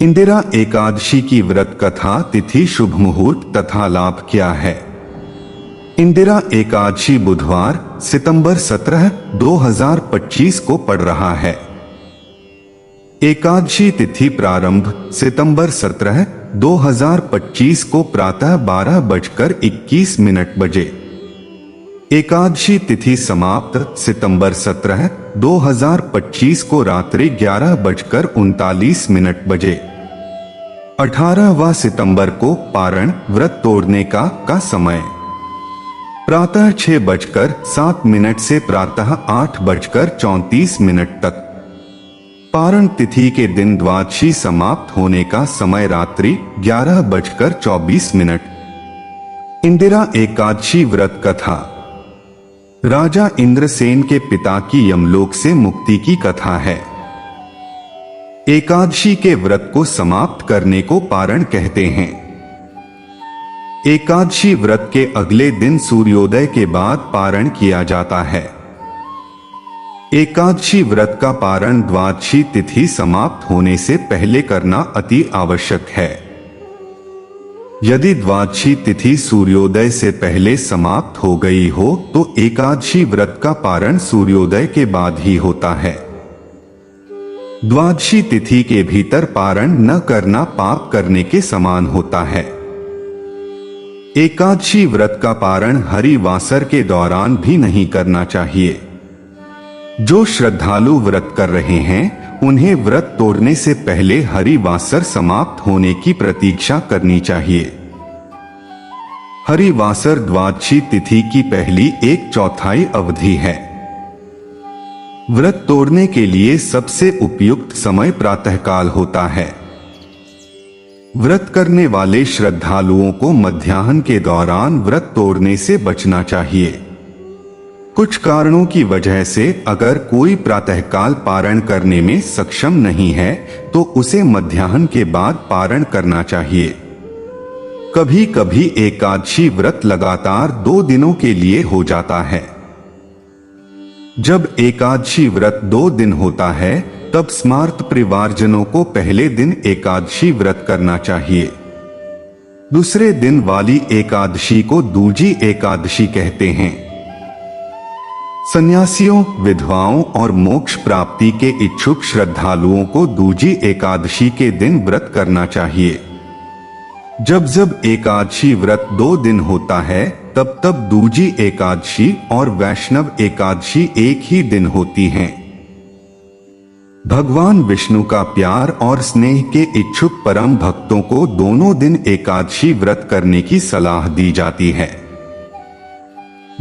इंदिरा एकादशी की व्रत कथा, तिथि, शुभ मुहूर्त तथा लाभ क्या है। इंदिरा एकादशी बुधवार सितंबर 17, 2025 को पड़ रहा है। एकादशी तिथि प्रारंभ सितंबर 17, 2025 को प्रातः 12:21 बजे। एकादशी तिथि समाप्त सितंबर 17, 2025 को रात्रि 11:39 बजे। 18वां सितंबर को पारण व्रत तोड़ने का समय प्रातः 6:07 से प्रातः 8:34 तक। पारण तिथि के दिन द्वादशी समाप्त होने का समय रात्रि 11:24। इंदिरा एकादशी व्रत कथा राजा इंद्रसेन के पिता की यमलोक से मुक्ति की कथा है। एकादशी के व्रत को समाप्त करने को पारण कहते हैं। एकादशी व्रत के अगले दिन सूर्योदय के बाद पारण किया जाता है। एकादशी व्रत का पारण द्वादशी तिथि समाप्त होने से पहले करना अति आवश्यक है। यदि द्वादशी तिथि सूर्योदय से पहले समाप्त हो गई हो तो एकादशी व्रत का पारण सूर्योदय के बाद ही होता है। द्वादशी तिथि के भीतर पारण न करना पाप करने के समान होता है। एकादशी व्रत का पारण हरिवासर के दौरान भी नहीं करना चाहिए। जो श्रद्धालु व्रत कर रहे हैं उन्हें व्रत तोड़ने से पहले हरिवासर समाप्त होने की प्रतीक्षा करनी चाहिए। हरिवासर द्वादशी तिथि की पहली 1/4 अवधि है। व्रत तोड़ने के लिए सबसे उपयुक्त समय प्रातःकाल होता है। व्रत करने वाले श्रद्धालुओं को मध्याह्न के दौरान व्रत तोड़ने से बचना चाहिए। कुछ कारणों की वजह से अगर कोई प्रातःकाल पारण करने में सक्षम नहीं है तो उसे मध्याह्न के बाद पारण करना चाहिए। कभी कभी एकादशी व्रत लगातार 2 दिनों के लिए हो जाता है। जब एकादशी व्रत 2 दिन होता है तब स्मार्त परिवारजनों को पहले दिन एकादशी व्रत करना चाहिए। दूसरे दिन वाली एकादशी को दूजी एकादशी कहते हैं। सन्यासियों, विधवाओं और मोक्ष प्राप्ति के इच्छुक श्रद्धालुओं को दूजी एकादशी के दिन व्रत करना चाहिए। जब जब एकादशी व्रत 2 दिन होता है तब तब दूजी एकादशी और वैष्णव एकादशी एक ही दिन होती हैं। भगवान विष्णु का प्यार और स्नेह के इच्छुक परम भक्तों को दोनों दिन एकादशी व्रत करने की सलाह दी जाती है।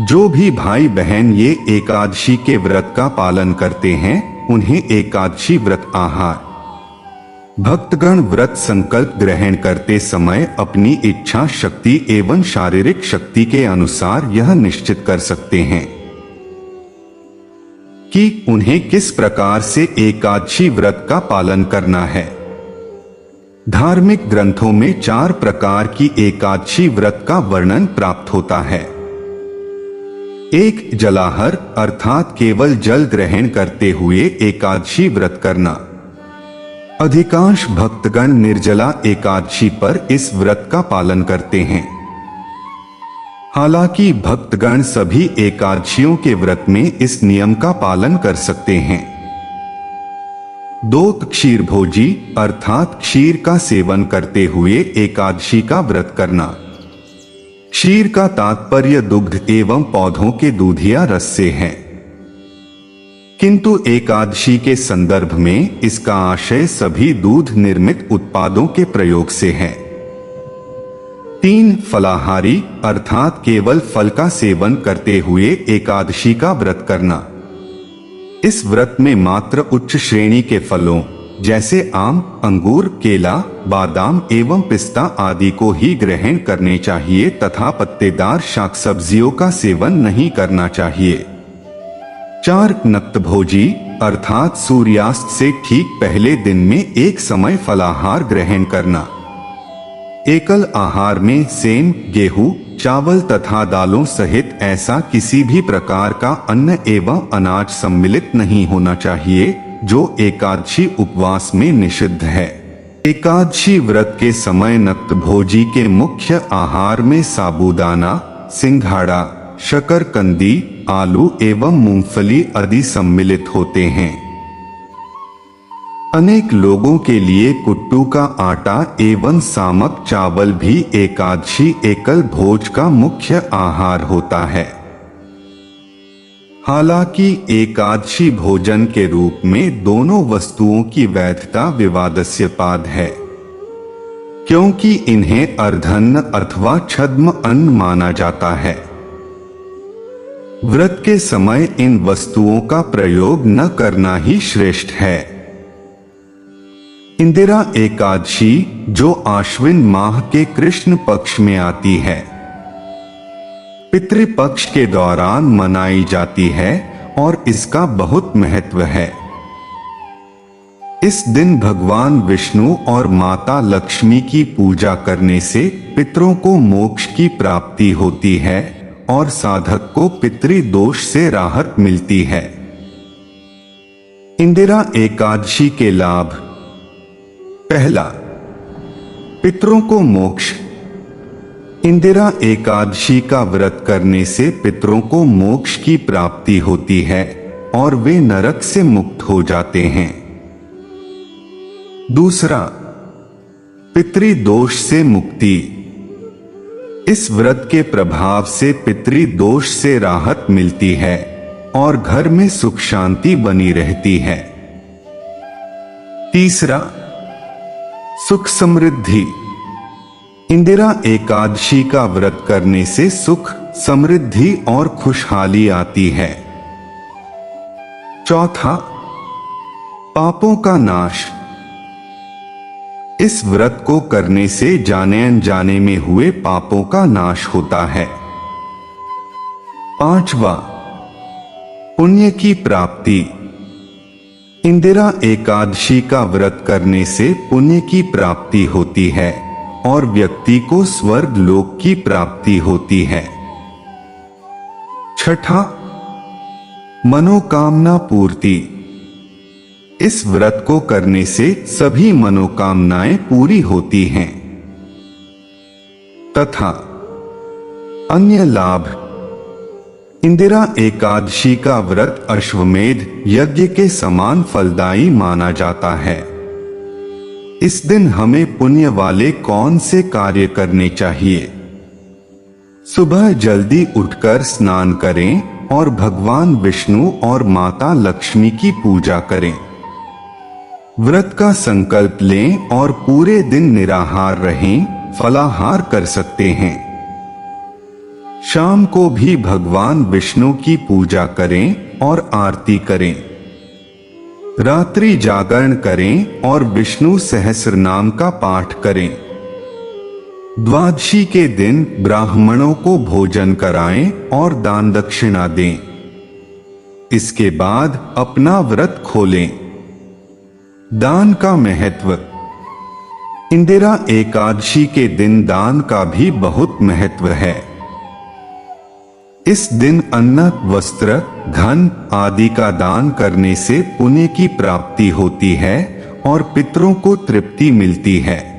जो भी भाई बहन ये एकादशी के व्रत का पालन करते हैं उन्हें एकादशी व्रत आहार। भक्तगण व्रत संकल्प ग्रहण करते समय अपनी इच्छा शक्ति एवं शारीरिक शक्ति के अनुसार यह निश्चित कर सकते हैं कि उन्हें किस प्रकार से एकादशी व्रत का पालन करना है। धार्मिक ग्रंथों में 4 प्रकार की एकादशी व्रत का वर्णन प्राप्त होता है। 1. जलाहार अर्थात केवल जल ग्रहण करते हुए एकादशी व्रत करना। अधिकांश भक्तगण निर्जला एकादशी पर इस व्रत का पालन करते हैं। हालांकि भक्तगण सभी एकादशियों के व्रत में इस नियम का पालन कर सकते हैं। 2. क्षीर भोजी अर्थात क्षीर का सेवन करते हुए एकादशी का व्रत करना। क्षीर का तात्पर्य दुग्ध एवं पौधों के दूधिया रस से है, किंतु एकादशी के संदर्भ में इसका आशय सभी दूध निर्मित उत्पादों के प्रयोग से है। 3. फलाहारी अर्थात केवल फल का सेवन करते हुए एकादशी का व्रत करना। इस व्रत में मात्र उच्च श्रेणी के फलों जैसे आम, अंगूर, केला, बादाम एवं पिस्ता आदि को ही ग्रहण करने चाहिए तथा पत्तेदार शाक सब्जियों का सेवन नहीं करना चाहिए। 4. नक्तभोजी अर्थात सूर्यास्त से ठीक पहले दिन में एक समय फलाहार ग्रहण करना। एकल आहार में सेम, गेहूं, चावल तथा दालों सहित ऐसा किसी भी प्रकार का अन्न एवं अनाज सम्मिलित नहीं होना चाहिए जो एकादशी उपवास में निषिद्ध है। एकादशी व्रत के समय नक्तभोजी के मुख्य आहार में साबूदाना, सिंघाड़ा, शकरकंदी, आलू एवं मूंगफली आदि सम्मिलित होते हैं। अनेक लोगों के लिए कुट्टू का आटा एवं सामक चावल भी एकादशी एकल भोज का मुख्य आहार होता है। हालांकि एकादशी भोजन के रूप में दोनों वस्तुओं की वैधता विवादास्पद है, क्योंकि इन्हें अर्धन्न अथवा छद्म अन्न माना जाता है। व्रत के समय इन वस्तुओं का प्रयोग न करना ही श्रेष्ठ है। इंदिरा एकादशी, जो आश्विन माह के कृष्ण पक्ष में आती है, पितृपक्ष के दौरान मनाई जाती है और इसका बहुत महत्व है। इस दिन भगवान विष्णु और माता लक्ष्मी की पूजा करने से पितरों को मोक्ष की प्राप्ति होती है और साधक को पितृदोष से राहत मिलती है। इंदिरा एकादशी के लाभ: पहला, पितरों को मोक्ष। इंदिरा एकादशी का व्रत करने से पितरों को मोक्ष की प्राप्ति होती है और वे नरक से मुक्त हो जाते हैं। दूसरा, पितृदोष से मुक्ति। इस व्रत के प्रभाव से पितृदोष से राहत मिलती है और घर में सुख शांति बनी रहती है। तीसरा, सुख समृद्धि। इंदिरा एकादशी का व्रत करने से सुख, समृद्धि और खुशहाली आती है। चौथा, पापों का नाश। इस व्रत को करने से जाने अनजाने में हुए पापों का नाश होता है। पांचवा, पुण्य की प्राप्ति। इंदिरा एकादशी का व्रत करने से पुण्य की प्राप्ति होती है और व्यक्ति को स्वर्ग लोक की प्राप्ति होती है। छठा, मनोकामना पूर्ति। इस व्रत को करने से सभी मनोकामनाएं पूरी होती हैं। तथा अन्य लाभ: इंदिरा एकादशी का व्रत अश्वमेध यज्ञ के समान फलदायी माना जाता है। इस दिन हमें पुण्य वाले कौन से कार्य करने चाहिए? सुबह जल्दी उठकर स्नान करें और भगवान विष्णु और माता लक्ष्मी की पूजा करें। व्रत का संकल्प लें और पूरे दिन निराहार रहें, फलाहार कर सकते हैं। शाम को भी भगवान विष्णु की पूजा करें और आरती करें। रात्रि जागरण करें और विष्णु सहस्र नाम का पाठ करें। द्वादशी के दिन ब्राह्मणों को भोजन कराएं और दान दक्षिणा दें। इसके बाद अपना व्रत खोलें। दान का महत्व: इंदिरा एकादशी के दिन दान का भी बहुत महत्व है। इस दिन अन्न, वस्त्र, धन आदि का दान करने से पुण्य की प्राप्ति होती है और पितरों को तृप्ति मिलती है।